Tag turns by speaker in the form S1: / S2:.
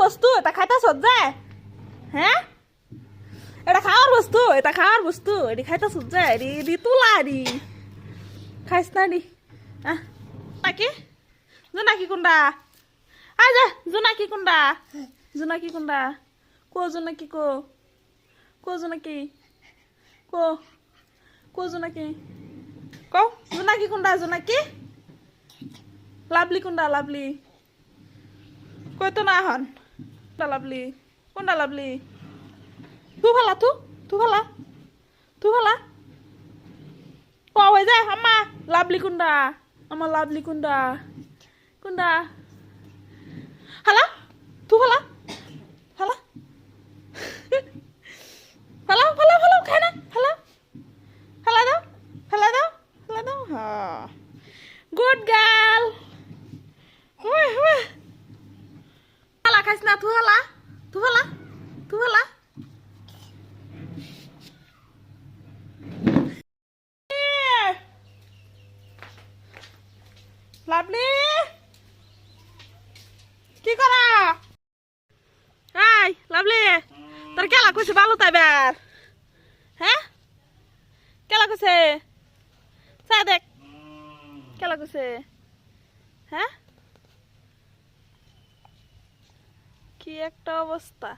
S1: বস্তু এটা খাইতা সজ্জায় হ্যাঁ এটা খাওয়ার বস্তু এটা খাওয়ার বস্তু এটি খাইতা সজ্জায় এটি এটি তুলা এটি খাইস না এটি নাকি জোনাকি কোনটা আয় যা জোনাকি কোনটা জোনাকি কোনটা কো জোনাকি কো কো জোনাকি কো কো জোনাকি কও জোনাকি কোনটা জোনাকি লাভলি কোনটা লাভলি কই তো না হন লাভলি কোনটা লাভলি তু ভালা তু ভালা তু ভালা কই যায় আম্মা লাভলি কোনটা আমার লাভলি কোনটা কোনটা হালা তু ভালা হালা ফালা ফালা ফালা খাই না ফালা ফালা দাও ফালা দাও ফালা দাও হ্যাঁ গুড গার্ল ফালা খাইস না তু ফালা তু ফালা তু ফালা লাভলি কি করা এই লাভলি তোর কেলা কইছে ভালো তাইবার হ্যাঁ কেলা কইছে চাই দেখ কেলা কইছে হ্যাঁ কি একটা অবস্থা।